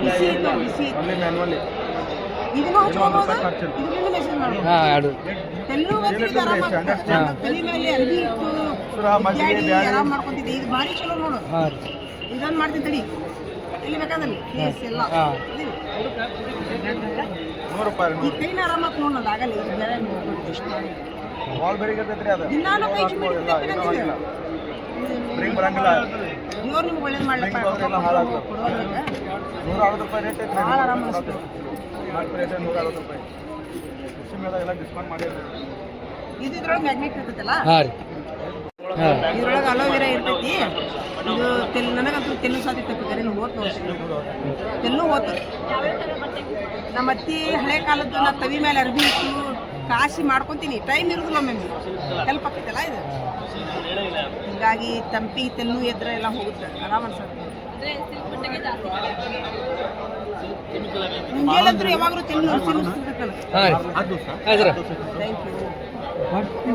ಬಿಸಿ ಇತ್ತು ಬಿಸಿ ಇದನ್ನು ಹಚ್ಕೋಬಹುದು ಇದರಿಂದ ಮೆಸೇಜ್ ಮಾಡ್ಬೋದು ತೆಲ್ಲು ಗೊತ್ತಿದ್ದು ಆರಾಮ ತಲೆ ಮೇಲೆ ಅರ್ಬಿ ಇಟ್ಟು ಆರಾಮ್ ಮಾಡ್ಕೊಂತಿದ್ದೆ ಇದು ಭಾರಿ ಚಲೋ ನೋಡು ಇದನ್ನ ಮಾಡ್ತಿದ್ದಡಿ ಎಲ್ಲಿ ಬೇಕಾದಲ್ಲಿ ಕೇಸ್ ಎಲ್ಲ ಈ ಕೈನ ಆರಾಮಾಗಿ ನೋಡೋದು ಆಗಲ್ಲ ಇದು ಬೇರೆ ದಿನಾನು ಕೈ ಇವ್ರು ನಿಮ್ಗೆ ಒಳ್ಳೇದು ಮಾಡ್ಲಪ್ಪ ಭಾಳ ಆರಾಮ ಅನಿಸ್ತು ಇದ್ರೊಳಗೆ ಮ್ಯಾಗ್ನೆಟ್ ಇರ್ತೈತಲ್ಲ ಇದ್ರೊಳಗೆ ಅಲೋವೆರಾ ಇರ್ತೈತಿ ಇದು ತೆಲ್ಲು ನನಗಂತೂ ತೆಲ್ಲು ಸಾಧ್ಯ ತಪ್ಪಿದ್ದಾರೆ ಓದ್ ನೋಡ್ತೀನಿ ತೆಲ್ಲು ಓದ್ತು ನಮ್ಮ ಅತ್ತಿ ಹಳೆ ಕಾಲದ್ದು ನಾ ತವಿ ಮೇಲೆ ಅರ್ಬಿ ಇಟ್ಟು ಕಾಸಿ ಮಾಡ್ಕೊತೀನಿ ಟೈಮ್ ಇರೋದಿಲ್ಲ ಒಮ್ಮೆ ಹೆಲ್ಪ್ ಆಗ್ತೈತಲ್ಲ ಇದು ಹೀಗಾಗಿ ತಂಪಿ ತೆಲ್ಲು ಎದ್ರೆ ಎಲ್ಲ ಹೋಗುತ್ತೆ ಆರಾಮ್ ಅನ್ಸುತ್ತೆ ಮುಂಜಾನಂತೂ ಯಾವಾಗಲೂ ತೆಲ್ಲು ಸಿಗುತ್ತೆ ಥ್ಯಾಂಕ್ ಯು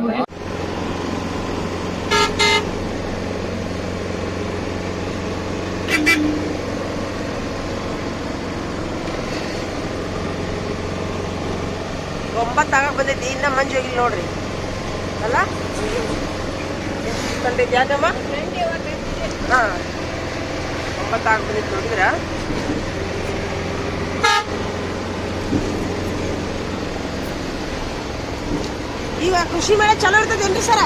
ಒಂಬತ್ತಾಗಕ್ಕೆ ಬಂದೈತಿ ಇನ್ನ ಮಂಜು ಹೋಗಿಲ್ಲ ನೋಡ್ರಿ ಅಲ್ಲ ತಂದೈತಿ ಯಾಕಮ್ಮ ಹಾಂ 9 ಆಗಿ ಬಂದೈತಿ ನೋಡಿದ್ರ ಈಗ ಕೃಷಿ ಮೇಳ ಚಲೋ ಇರ್ತದೇನ್ರಿ ಸರ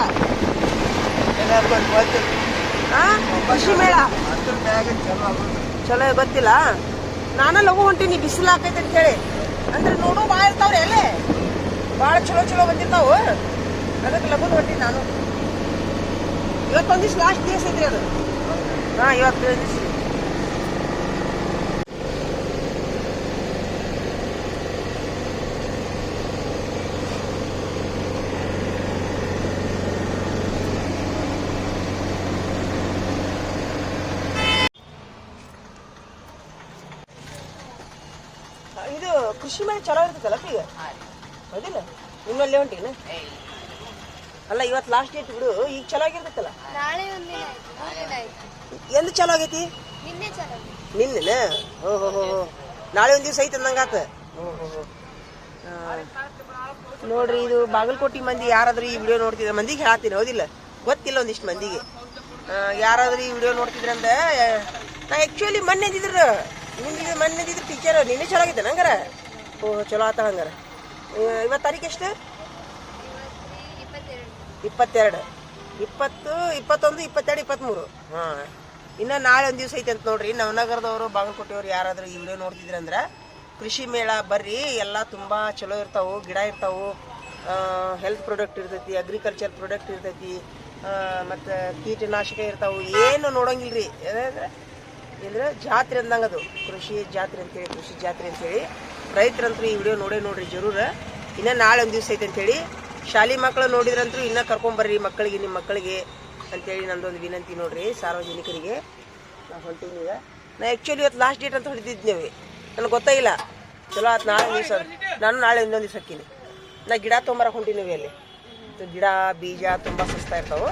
ಕೃಷಿ ಮೇಳ ಚಲೋ ಗೊತ್ತಿಲ್ಲ ನಾನು ಲಘು ಹೊಂಟೀನಿ ಬಿಸಿಲು ಹಾಕೈತೆ ಅಂತೇಳಿ ಅಂದ್ರೆ ನೋಡು ಭಾಳ ಇರ್ತಾವ್ರಿ ಅಲ್ಲೇ ಭಾಳ ಚಲೋ ಚಲೋ ಬಂದಿರ್ತಾವು ಅದಕ್ಕೆ ಲಘು ಹೊಂಟೀನಿ ನಾನು ಇವತ್ತೊಂದು ದಿವ್ಸ ಲಾಸ್ಟ್ ದಿವಸ ಐತ್ರಿ ಅದು ಹಾಂ ಇವತ್ತು ದಿವಸ ಇದು ಕೃಷಿ ಮೇಲೆ ಚಲೋ ಇರ್ತೈತಲ್ಲ ಈಗ ಹೌದಿಲ್ಲ ನಿಮ್ಮಲ್ಲೇ ಹೊಂಟೀನ ಅಲ್ಲ ಇವತ್ತು ಲಾಸ್ಟ್ ಡೇಟ್ ಬಿಡು ಈಗ ಚಲೋ ಆಗಿರ್ತೈತಲ್ಲ ಎಂದು ಚಲೋ ಆಗೈತಿ ನಿನ್ನೆ ಹೋ ಹೋ ಹೋ ನಾಳೆ ಒಂದು ದಿವಸ ಐತೆ ಅಂದಂಗಾತ ನೋಡ್ರಿ ಇದು ಬಾಗಲಕೋಟೆ ಮಂದಿ ಯಾರಾದ್ರೂ ಈ ವಿಡಿಯೋ ನೋಡ್ತಿದ್ರೆ ಮಂದಿಗೆ ಹೇಳ್ತೀನಿ ಹೌದಿಲ್ಲ ಗೊತ್ತಿಲ್ಲ ಒಂದಿಷ್ಟು ಮಂದಿಗೆ ಯಾರಾದ್ರೂ ಈ ವಿಡಿಯೋ ನೋಡ್ತಿದ್ರಂದ್ರೆ ನಾ ಆ್ಯಕ್ಚುಲಿ ಮೊನ್ನೆ ಅಂದಿದ್ರು ಮೊನ್ನೆ ಅಂದಿದ್ರು ಟೀಚರ್ ನಿನ್ನೆ ಚಲೋ ಆಗೈತೆ ಹಂಗಾರ ಓಹ್ ಚಲೋ ಆತ ಹಂಗಾರ ಇವತ್ತು ತಾರೀಕು ಎಷ್ಟು 22 20 21 22 23 ಹಾಂ ಇನ್ನು ನಾಳೆ ಒಂದು ದಿವಸ ಐತೆ ಅಂತ ನೋಡ್ರಿ ನವನಗರದವರು ಬಾಗಲಕೋಟೆಯವರು ಯಾರಾದರೂ ಈ ವಿಡಿಯೋ ನೋಡ್ತಿದ್ರಂದ್ರೆ ಕೃಷಿ ಮೇಳ ಬರ್ರಿ ಎಲ್ಲ ತುಂಬ ಚಲೋ ಇರ್ತಾವೆ ಗಿಡ ಇರ್ತಾವೆ ಹೆಲ್ತ್ ಪ್ರಾಡಕ್ಟ್ ಇರ್ತೈತಿ ಅಗ್ರಿಕಲ್ಚರ್ ಪ್ರಾಡಕ್ಟ್ ಇರ್ತೈತಿ ಮತ್ತು ಕೀಟನಾಶಕ ಇರ್ತಾವೆ ಏನು ನೋಡೋಂಗಿಲ್ಲ ರೀ ಅಂದ್ರೆ ಜಾತ್ರೆ ಅಂದಂಗೆ ಅದು ಕೃಷಿ ಜಾತ್ರೆ ಅಂತೇಳಿ ರೈತರಂತೂ ಈ ವಿಡಿಯೋ ನೋಡ್ರಿ ಜರೂರ ಇನ್ನು ನಾಳೆ ಒಂದು ದಿವಸ ಐತೆ ಅಂತೇಳಿ ಶಾಲೆ ಮಕ್ಕಳು ನೋಡಿದ್ರಂತೂ ಇನ್ನೂ ಕರ್ಕೊಂಬರ್ರಿ ಮಕ್ಕಳಿಗೆ ನಿಮ್ಮ ಮಕ್ಕಳಿಗೆ ಅಂತೇಳಿ ನಂದೊಂದು ವಿನಂತಿ ನೋಡ್ರಿ ಸಾರ್ವಜನಿಕರಿಗೆ ನಾವು ಹೊಂಟೀನಿ ಈಗ ನಾ ಆ್ಯಕ್ಚುಲಿ ಇವತ್ತು ಲಾಸ್ಟ್ ಡೇಟ್ ಅಂತ ಹೊಡಿತಿದ್ನೇವೆ ನನಗೆ ಗೊತ್ತಾಗಿಲ್ಲ ಚಲೋ ಆಯ್ತು ನಾಳೆ ದಿವಸ ನಾನು ನಾಳೆ ಇನ್ನೊಂದು ದಿವಸ ಹಾಕೀನಿ ನಾ ಗಿಡ ತೊಗೊಂಬರಕ್ಕೆ ಹೊಂಟೀನಿ ಅಲ್ಲಿ ಗಿಡ ಬೀಜ ತುಂಬ ಸಸ್ತಾ ಇರ್ತಾವೆ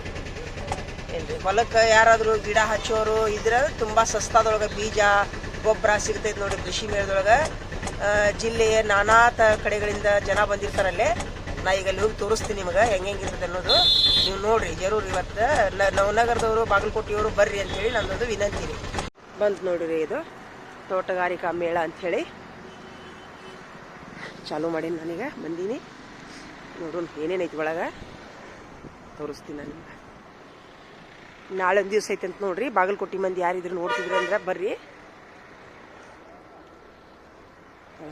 ಏನ್ರಿ ಹೊಲಕ್ಕೆ ಯಾರಾದರೂ ಗಿಡ ಹಚ್ಚೋರು ಇದ್ರೆ ತುಂಬ ಸಸ್ತಾದೊಳಗೆ ಬೀಜ ಗೊಬ್ಬರ ಸಿಗ್ತೈತೆ ನೋಡಿ ಕೃಷಿ ಮೇಳದೊಳಗೆ ಜಿಲ್ಲೆಯ ನಾನಾ ಕಡೆಗಳಿಂದ ಜನ ಬಂದಿರ್ತಾರಲ್ಲೇ ನಾ ಈಗ ಅಲ್ಲಿ ಹೋಗಿ ತೋರಿಸ್ತೀನಿ ನಿಮಗೆ ಹೆಂಗಿರ್ತದೆ ಅನ್ನೋದು ನೀವು ನೋಡ್ರಿ ಜರೂರು ಇವತ್ತು ನವನಗರದವರು ಬಾಗಲಕೋಟೆಯವರು ಬರ್ರಿ ಅಂಥೇಳಿ ನನ್ನೊಂದು ವಿನಂತಿ ರೀ ಬಂತು ನೋಡ್ರಿ ಇದು ತೋಟಗಾರಿಕಾ ಮೇಳ ಅಂಥೇಳಿ ಚಾಲೂ ಮಾಡೀನಿ ನಾನೀಗ ಬಂದೀನಿ ನೋಡೋಣ ಏನೇನೈತಿ ಒಳಗೆ ತೋರಿಸ್ತೀನಿ ನಾನು ನಿಮ್ಗೆ ನಾಳೆ ಒಂದು ದಿವಸ ಐತೆ ಅಂತ ನೋಡ್ರಿ ಬಾಗಲಕೋಟೆ ಮಂದಿ ಯಾರಿದ್ರು ನೋಡ್ತಿದ್ರು ಅಂದ್ರೆ ಬರ್ರಿ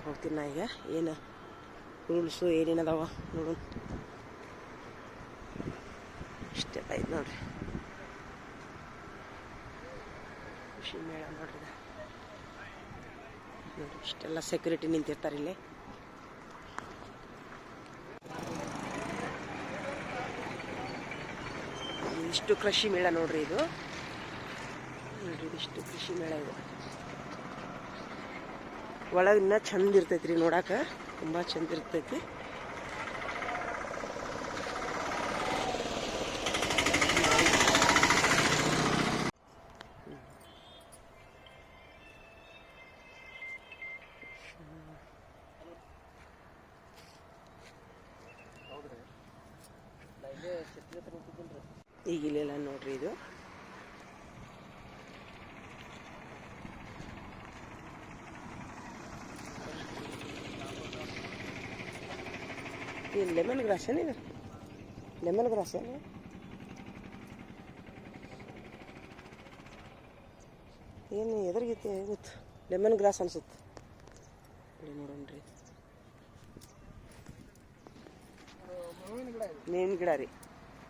ಹೋಗ್ತೀನಿ ನಾ ಈಗ ಏನು ರೂಲ್ಸು ಏನೇನದಾವ ನೋಡೋಣ ಇಷ್ಟೆಲ್ಲ ಐತೆ ನೋಡ್ರಿ ಕೃಷಿ ಮೇಳ ನೋಡ್ರಿ ನೋಡ್ರಿ ಇಷ್ಟೆಲ್ಲ ಸೆಕ್ಯೂರಿಟಿ ನಿಂತಿರ್ತಾರೆ ಇಲ್ಲಿ ಇಷ್ಟು ಕೃಷಿ ಮೇಳ ನೋಡ್ರಿ ಇದು ನೋಡ್ರಿ ಇದಿಷ್ಟು ಕೃಷಿ ಮೇಳ ಇದು ಒಳಗೆ ಇನ್ನೂ ಚಂದ ಇರ್ತೈತಿ ರೀ ನೋಡಕ್ಕೆ ತುಂಬ ಚಂದ ಇರ್ತೈತಿ ಈಗ ಇಲ್ಲೆಲ್ಲ ನೋಡ್ರಿ ಇದು ಲೆಮನ್ ಗ್ರಾಸ್ ಏನಿದೆ ಲೆಮನ್ ಗ್ರಾಸ್ ಏನು ಏನು ಎದುರಿಗೈತೆ ಗೊತ್ತು ಲೆಮನ್ ಗ್ರಾಸ್ ಅನ್ಸುತ್ತೆ ನೋಡೋಣ್ರಿ ಮೇವಿನ ಗಿಡ ರೀ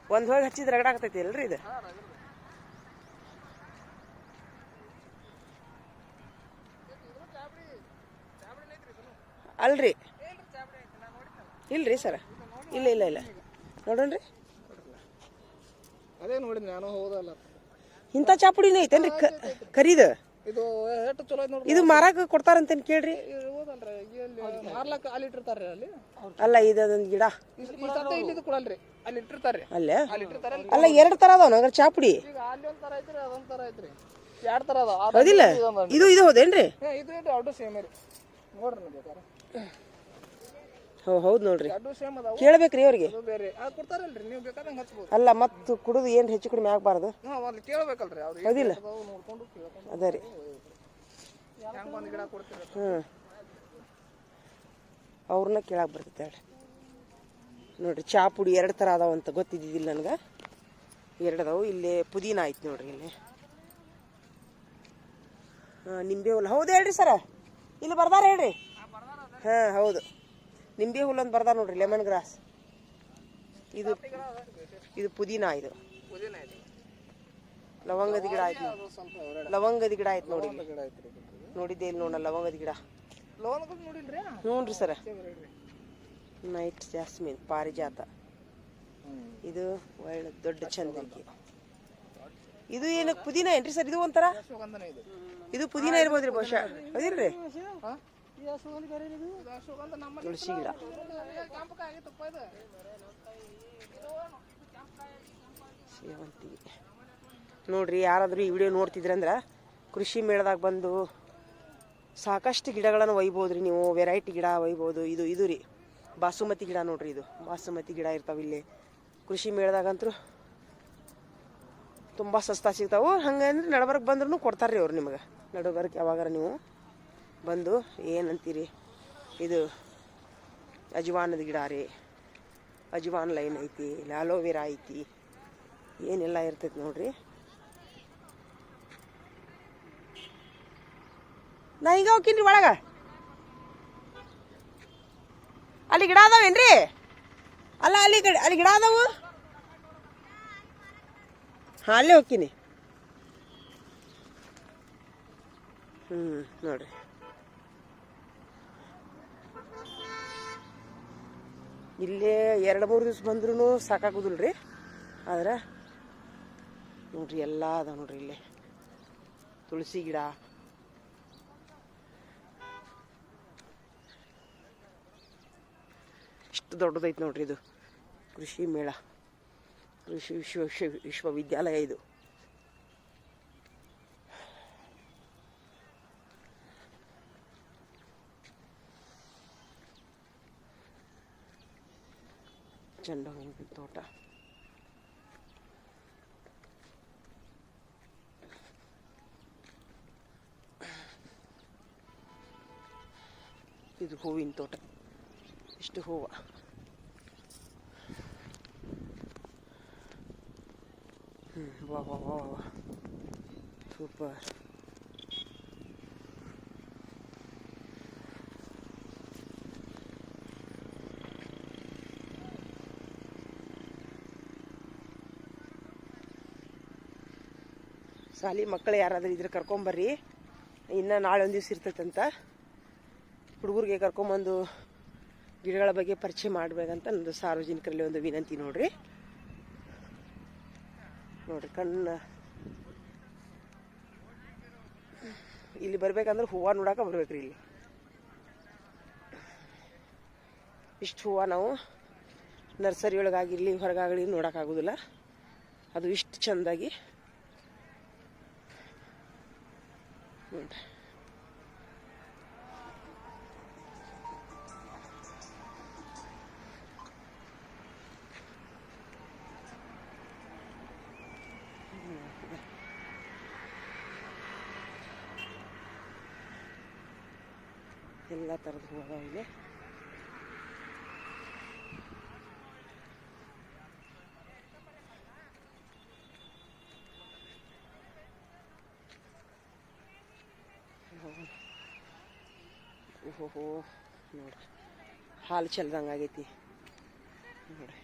ಒಂದು ಹೋಗಿ ಹಚ್ಚಿದ್ರೆ ರಗಡ ಆಗ್ತೈತಿ ಅಲ್ರಿ ಇದು ಅಲ್ರಿ ಇಲ್ರಿ ಸರ ಇಲ್ಲ ಇಲ್ಲ ಇಲ್ಲ ನೋಡೋಣ್ರಿ ಅದೇ ನೋಡಿದ್ರಿ ನಾನು ಹೋದಲ್ಲ ಇಂಥ ಚಾಪುಡಿನೇ ಐತೇನ್ರಿ ಕರೀದು ಇದು ಎಷ್ಟು ಚಲೋ ಐತೆ ನೋಡ್ರಿ ಇದು ಮಾರಾಕ ಕೊಡ್ತಾರಂತೇನು ಕೇಳ್ರಿ ಹೋದಲ್ರಿ ಇಲ್ಲಿ ಮಾರ್ಲಕ್ಕ ಅಲ್ಲಿ ಇಟ್ಟಿರ್ತಾರ್ರಿ ಅಲ್ಲಿ ಅಲ್ಲ ಇದು ಅದೊಂದು ಗಿಡ ಈ ಸತೆ ಇಲ್ಲಿ ಕೊಡಲ್ರಿ ಅಲ್ಲಿ ಇಟ್ಟಿರ್ತಾರ್ರಿ ಅಲ್ಲೇ ಅಲ್ಲಿ ಇಟ್ಟಿರ್ತಾರ ಅಲ್ಲ ಎರಡು ಥರ ಅದಾವ ನಂಗೆ ಚಾಪುಡಿ ಈಗ ಅಲ್ಲಿ ಒಂದ್ ತರ ಐತ್ರಿ ಅದೊಂದ್ ತರ ಐತ್ರಿ ಎರಡ್ ತರ ಅದಾವ ಹೌದಿಲ್ಲ ಇದು ಇದು ಹೌದೇನ್ರಿ ಇದು ಏನ್ರಿ ಎರಡು ಸೇಮ್ ರೀ ನೋಡ್ರಿ ನೀವು ಬೇಕಾರೆ ಹೌದು ನೋಡ್ರಿ ಎರಡು ಸೇಮ್ ಅದಾವ ಕೇಳ್ಬೇಕ್ರಿ ಅವ್ರಿಗೆ ಅದು ಬೇರೆ ಕೊಡ್ತಾರಲ್ರಿ ನೀವು ಬೇಕಾದಂಗೆ ಹಚ್ಬೋದು ಅಲ್ಲ ಮತ್ತು ಕುಡಿದು ಏನು ಹೆಚ್ಚು ಕಡಿಮೆ ಆಗಬಾರ್ದು ಅಲ್ಲಿ ಕೇಳ್ಬೇಕಲ್ರಿ ಅವ್ರು ಹೌದಿಲ್ಲ ನೋಡ್ಕೊಂಡು ಕೇಳ್ಕೊಂಡು ಅದೇ ರೀ ಹೆಂಗ್ ಒಂದ್ ಗಿಡ ಕೊಡ್ತೀರಿ ಹ್ಞೂ ಅವ್ರನ್ನ ಕೇಳಕ್ಕೆ ಬರ್ತೈತೆ ಹೇಳಿ ನೋಡ್ರಿ ಚಾ ಪುಡಿ ಎರಡು ಥರ ಅದಾವಂತ ಗೊತ್ತಿದ್ದಿದ್ದಿಲ್ಲ ನನಗೆ ಎರಡು ಅದಾವು ಇಲ್ಲಿ ಪುದೀನ ಆಯ್ತು ನೋಡ್ರಿ ಇಲ್ಲಿ ನಿಂಬೆ ಹುಲ್ಲು ಹೌದು ಹೇಳ್ರಿ ಸರ ಇಲ್ಲಿ ಬರ್ದಾರ ಹೇಳ್ರಿ ಹಾಂ ಹೌದು ನಿಂಬೆ ಹುಲ್ಲು ಅಂತ ಬರ್ದಾರ ನೋಡ್ರಿ ಲೆಮನ್ ಗ್ರಾಸ್ ಇದು ಇದು ಪುದೀನ ಇದು ಲವಂಗದ ಗಿಡ ಆಯ್ತು ಲವಂಗದ ಗಿಡ ಆಯ್ತು ನೋಡಿ ನೋಡಿದ್ದೆ ಇಲ್ಲಿ ನೋಡ ಲವಂಗದ ಗಿಡ ನೋಡ್ರಿ ಸರ ನೈಟ್ ಜಾಸ್ಮಿನ್ ಪಾರಿಜಾತ ಇದು ಒಳ್ಳೆ ದೊಡ್ಡ ಚಂದಗಿ ಇದು ಏನಕ್ಕೆ ಪುದೀನ ಏನ್ರಿ ಸರ್ ಇದು ಒಂಥರ ಇದು ಪುದೀನ ಇರ್ಬೋದ್ರಿ ಬಹುಶಃ ಅದಿರ್ರಿ ತುಳಸಿ ಗಿಡ ಸೇವಂತಿಗೆ ನೋಡ್ರಿ ಯಾರಾದರೂ ಈ ವಿಡಿಯೋ ನೋಡ್ತಿದ್ರಂದ್ರೆ ಕೃಷಿ ಮೇಳದಾಗ ಬಂದು ಸಾಕಷ್ಟು ಗಿಡಗಳನ್ನು ಒಯ್ಬೋದ್ರಿ ನೀವು ವೆರೈಟಿ ಗಿಡ ಒಯ್ಬೋದು ಇದು ಇದು ರೀ ಬಾಸುಮತಿ ಗಿಡ ನೋಡ್ರಿ ಇದು ಬಾಸುಮತಿ ಗಿಡ ಇರ್ತಾವೆ ಇಲ್ಲಿ ಕೃಷಿ ಮೇಳದಾಗಂತೂ ತುಂಬ ಸಸ್ತಾ ಸಿಗ್ತಾವೆ ಹಂಗಂದ್ರೆ ನಡಬರ್ಕ್ ಬಂದ್ರೂ ಕೊಡ್ತಾರೆ ರೀ ಅವ್ರು ನಿಮಗೆ ನಡುಬರ್ಕ್ ಯಾವಾಗಾರ ನೀವು ಬಂದು ಏನಂತೀರಿ ಇದು ಅಜ್ವಾನದ ಗಿಡ ರೀ ಅಜ್ವಾನ್ ಲೈನ್ ಐತಿ ಇಲ್ಲಿ ಅಲೋವೆರಾ ಐತಿ ಏನೆಲ್ಲ ಇರ್ತೈತಿ ನೋಡ್ರಿ ನಾ ಹಿಂಗ ಹೋಗ್ತೀನಿ ಒಳಗ ಅಲ್ಲಿ ಗಿಡ ಅದಾವೇನ್ರಿ ಅಲ್ಲ ಅಲ್ಲಿ ಗಿಡ ಅದಾವು ಹಾಂ ಅಲ್ಲೇ ಹೋಗ್ತೀನಿ ನೋಡ್ರಿ ಇಲ್ಲೇ 2-3 ದಿವ್ಸ ಬಂದ್ರೂ ಸಾಕಾಗೋದಿಲ್ಲ ರೀ ಆದ್ರೆ ನೋಡ್ರಿ ಎಲ್ಲ ಅದಾವ ನೋಡ್ರಿ ಇಲ್ಲೇ ತುಳಸಿ ಗಿಡ ಇಷ್ಟು ದೊಡ್ಡದೈತೆ ನೋಡ್ರಿ ಇದು ಕೃಷಿ ಮೇಳ ಕೃಷಿ ವಿಶ್ವವಿದ್ಯಾಲಯ ಇದು ಚೆಂಡು ಹೂವಿನ ತೋಟ ಇದು ಹೂವಿನ ತೋಟ ಇಷ್ಟು ಹೂವು ವಾ ವಾ ವಾ ವಾ ಸೂಪರ್ ಸಾಲಿ ಮಕ್ಕಳು ಯಾರಾದ್ರೂ ಇದ್ರೆ ಕರ್ಕೊಂಬರ್ರಿ ಇನ್ನು ನಾಳೆ ಒಂದು ದಿವ್ಸ ಇರ್ತೈತಂತ ಹುಡುಗರಿಗೆ ಕರ್ಕೊಂಬಂದು ಗಿಡಗಳ ಬಗ್ಗೆ ಪರಿಚಯ ಮಾಡಬೇಕಂತ ನಂದು ಸಾರ್ವಜನಿಕರಲ್ಲಿ ಒಂದು ವಿನಂತಿ ನೋಡ್ರಿ ಕಣ್ಣು ಇಲ್ಲಿ ಬರ್ಬೇಕಂದ್ರೆ ಹೂವು ನೋಡಾಕ ಬರ್ಬೇಕ್ರಿ ಇಲ್ಲಿ ಇಷ್ಟು ಹೂವು ನಾವು ನರ್ಸರಿ ಒಳಗಾಗಿರ್ಲಿ ಹೊರಗಾಗಲಿ ನೋಡೋಕ್ಕಾಗೋದಿಲ್ಲ ಅದು ಇಷ್ಟು ಚೆಂದಾಗಿ ನೋಡ್ರಿ ಎಲ್ಲ ಥರದ ಹೂವು ಅದಾವ ಇಲ್ಲಿ. ಓಹೋ ನೋಡ್ರಿ, ಹಾಲು ಚೆಲ್ದಂಗೆ ಆಗೈತಿ ನೋಡ್ರಿ.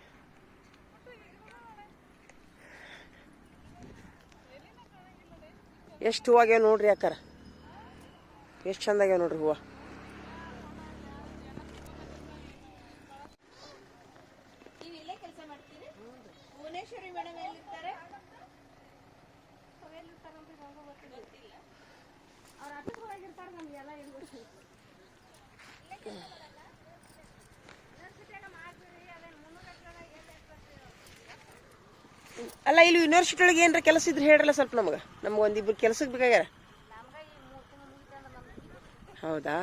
ಎಷ್ಟು ಹೂವು ಆಗ್ಯಾವ ನೋಡ್ರಿ ಅಕ್ಕಾರ, ಎಷ್ಟು ಚಂದ ಆಗ್ಯಾವ ನೋಡ್ರಿ ಹೂವು. ಅಲ್ಲ, ಇಲ್ಲಿ ಯೂನಿವರ್ಸಿಟಿ ಒಳಗೆ ಏನಾರ ಕೆಲಸ ಇದ್ರೆ ಹೇಳ್ರಲ್ಲ ಸ್ವಲ್ಪ ನಮ್ಗೆ ಒಂದಿಬ್ರು ಕೆಲಸಕ್ಕೆ ಬೇಕಾಗ್ಯಾರ. ಹೌದಾ,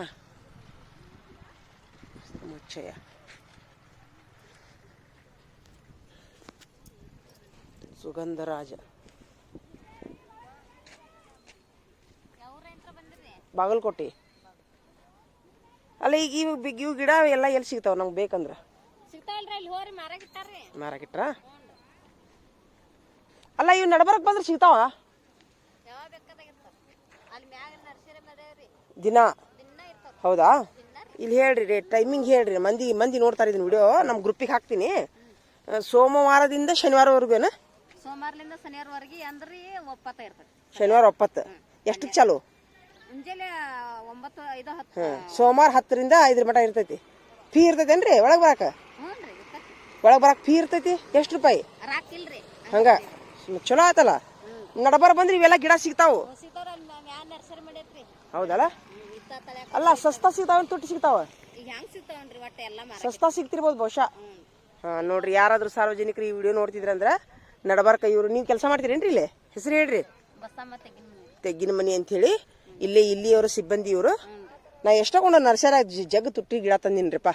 ಮುಚ್ಚಯ್ಯ. ಸುಗಂಧರಾಜ, ಬಾಗಲಕೋಟೆ. ಅಲ್ಲ, ಈಗ ಇವು ಗಿಡ ಎಲ್ಲ ಎಲ್ಲಿ ಸಿಗ್ತಾವ ನಮ್ಗೆ ಬೇಕಂದ್ರ? ಮಾರಾಕಿಟ್ರ? ಅಲ್ಲ, ಇವ್ ನಡ್ಬರ್ಕ್ ಬಂದ್ರೆ ಸಿಗ್ತಾವ ದಿನ? ಹೌದಾ, ಇಲ್ಲಿ ಹೇಳ್ರಿ ರೇಟ್ ಟೈಮಿಂಗ್ ಹೇಳ್ರಿ. ಮಂದಿ ನೋಡ್ತಾರೆ ಇದನ್ನ ವಿಡಿಯೋ, ನಮ್ಮ ಗ್ರೂಪಿಗೆ ಹಾಕ್ತೀನಿ. ಸೋಮವಾರದಿಂದ ಶನಿವಾರವರೆಗೇನ? ಸೋಮವಾರದಿಂದ ಶನಿವಾರವರೆಗೆ ಅಂದ್ರೆ ಒಪ್ಪತ್ತ ಇರ್ತದೆ. ಶನಿವಾರ 9 ಎಷ್ಟಕ್ಕೆ ಚಾಲು? ಮುಂಜಾನೆ 9, 5, 10. ಸೋಮವಾರ 10ರಿಂದ 5 ಮಟ ಇರ್ತೈತಿ. ಫೀ ಇರ್ತೈತೇನ್ರಿ ಒಳಗೆ ಬರಾಕ? ಒಳಗೆ ಬರಾಕ ಫೀ ಇರ್ತೈತಿ? ಎಷ್ಟು ರೂಪಾಯಿ? ರಾಕಿಲ್ರಿ ಹಂಗ ಚಲೋ ಆತಲ್ಲ. ನಡಬರ್ ಬಂದ್ರೆ ಇವೆಲ್ಲ ಗಿಡ ಸಿಗ್ತಾವು. ನರ್ಸರಿ ಮಾಡೈತ್ರಿ. ಹೌದಲ್ಲ? ಅಲ್ಲ, ಸಸ್ತಾ ಸಿಗ್ತಾವ, ತುಟ್ಟಿ ಸಿಗ್ತಾವ? ಹೆಂಗ್ ಸಿಗ್ತಾವನ್ರಿ ಒಟ್ಟ ಎಲ್ಲ ಸಸ್ತಾ ಸಿಗ್ತಿರ್ಬೋದು ಬಹುಶಃ. ಹಾ ನೋಡ್ರಿ, ಯಾರಾದ್ರೂ ಸಾರ್ವಜನಿಕರು ಈ ವಿಡಿಯೋ ನೋಡ್ತಿದ್ರಂದ್ರ ನಡಬರ್ಕ ಇವ್ರು. ನೀವು ಕೆಲಸ ಮಾಡ್ತೀರೇನ್ರಿ ಇಲ್ಲಿ? ಹೆಸರು ಹೇಳ್ರಿ. ತೆಗ್ಗಿನ ಮನಿ ಅಂತ ಹೇಳಿ. ಇಲ್ಲಿಯವರು ಸಿಬ್ಬಂದಿ ಇವರು. ನಾ ಎಷ್ಟೊಂಡ ನರ್ಸರಿಯಾಗ ಜಗ್ ತುಟ್ಟಿ ಗಿಡ ತಂದಿನ್ರಿಪ್ಪ.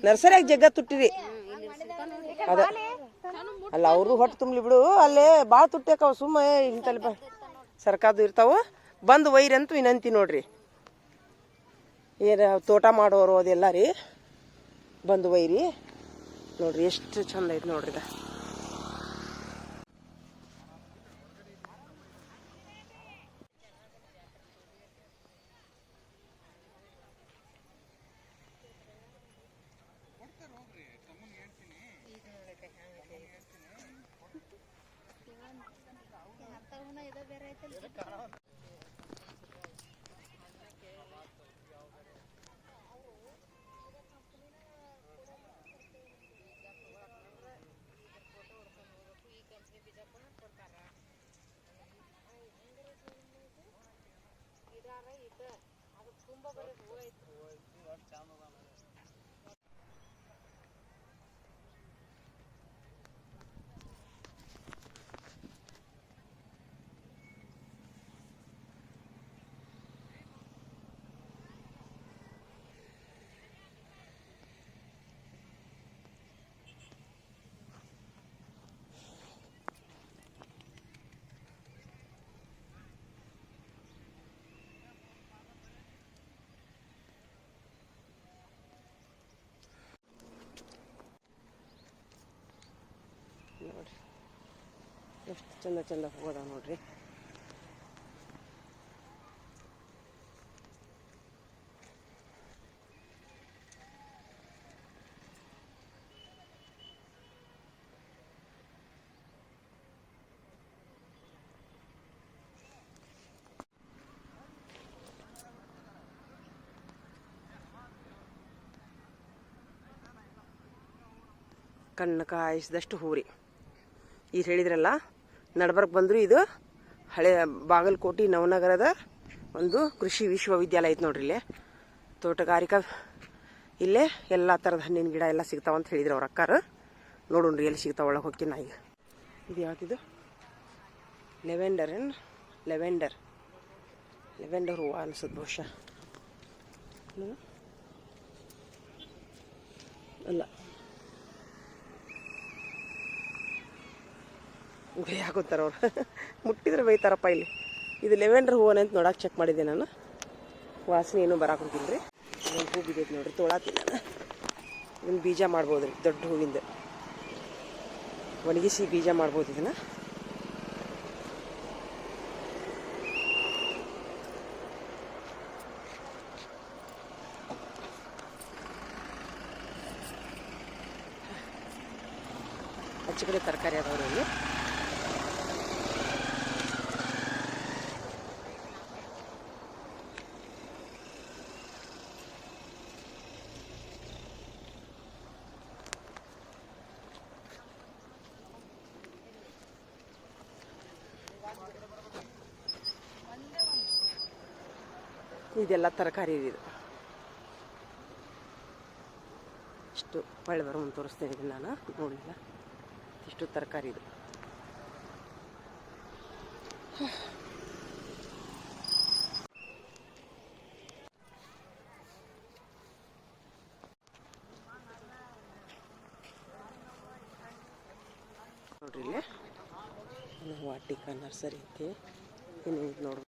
ನರ್ಸರಿಯಾಗ ಜಗ್ಗ ತುಟ್ಟಿರಿ ಅದ. ಅಲ್ಲ, ಅವ್ರದ್ದು ಹೊಟ್ಟೆ ತುಂಬಲಿ ಬಿಡು. ಅಲ್ಲೇ ಭಾಳ ತುಟ್ಟಿ ಹಾಕವ. ಸುಮ್ಮ ಇಂತಲ್ಲಿ ಸರ್ಕಾರದ್ದು ಇರ್ತಾವ. ಬಂದು ಒಯ್ರಿ ಅಂತೂ ವಿನಂತಿ ನೋಡ್ರಿ. ಏನು ತೋಟ ಮಾಡೋರು ಅದೆಲ್ಲ ರೀ, ಬಂದು ಒಯ್ರಿ ನೋಡ್ರಿ. ಎಷ್ಟು ಚಂದ ಐತೆ ನೋಡ್ರಿ ಇದು. ನೋಡ್ರಿ ಎಷ್ಟು ಚಂದ ಚಂದ ಹೂವದ ನೋಡ್ರಿ. ಕಣ್ಣು ಕಾಯಿಸಿದಷ್ಟು ಹೂರಿ. ಈಗ ಹೇಳಿದ್ರಲ್ಲ, ನಡ್ಬರ್ಕ್ ಬಂದ್ರು ಇದು ಹಳೆ ಬಾಗಲಕೋಟೆ ನವನಗರದ ಒಂದು ಕೃಷಿ ವಿಶ್ವವಿದ್ಯಾಲಯ ಐತೆ ನೋಡ್ರಿ. ಇಲ್ಲೇ ತೋಟಗಾರಿಕಾ, ಇಲ್ಲೇ ಎಲ್ಲ ಥರದ ಹಣ್ಣಿನ ಗಿಡ ಎಲ್ಲ ಸಿಗ್ತಾವಂತ ಹೇಳಿದ್ರು ಅವ್ರ ಅಕ್ಕಾರ. ನೋಡೋಣ್ರಿ ಎಲ್ಲಿ ಸಿಗ್ತಾವ, ಒಳಗೆ ಹೋಗ್ತೀನಿ ನಾ ಈಗ. ಇದು ಯಾವ್ದಿದು? ಲೆವೆಂಡರ್ ಹೂವು ಅನ್ಸುತ್ತೆ ಬಹುಶಃ. ಅಲ್ಲ, ಉಳಿ ಹಾಕೋತಾರ ಅವ್ರು. ಮುಟ್ಟಿದ್ರೆ ಬೈತಾರಪ್ಪ ಇಲ್ಲಿ. ಇದು ಲೆವೆಂಡರ್ ಹೂವನ ಅಂತ ನೋಡಕ್ಕೆ ಚೆಕ್ ಮಾಡಿದ್ದೆ ನಾನು. ವಾಸನೆ ಏನೂ ಬರಾಕೊಂತಿಲ್ರಿ. ಒಂದು ಹೂ ಬಿದ್ದೈತೆ ನೋಡ್ರಿ, ತೊಳಾತೀನಿ ನಾನು. ಇದನ್ನು ಬೀಜ ಮಾಡ್ಬೋದು ರೀ, ದೊಡ್ಡ ಹೂವಿಂದ ಒಣಗಿಸಿ ಬೀಜ ಮಾಡ್ಬೋದು ಇದನ್ನು. ಆಚೆ ಕಡೆ ತರಕಾರಿ ಅದಾವ್ರಿ ಇಲ್ಲಿ. ಇದೆಲ್ಲ ತರಕಾರಿ ಇದು. ಇಷ್ಟು ಒಳ್ಳೆ ಬರೋದು ತೋರಿಸ್ತೇನೆ ಇದನ್ನು ನಾನು, ನೋಡಿಲ್ಲ. ಇಷ್ಟು ತರಕಾರಿ ಇದು. ನೋಡ್ರಿ ಇಲ್ಲಿ ವಾಟಿಕ ನರ್ಸರಿ ಐತಿ. ಇನ್ನೇನು ನೋಡ್ರಿ.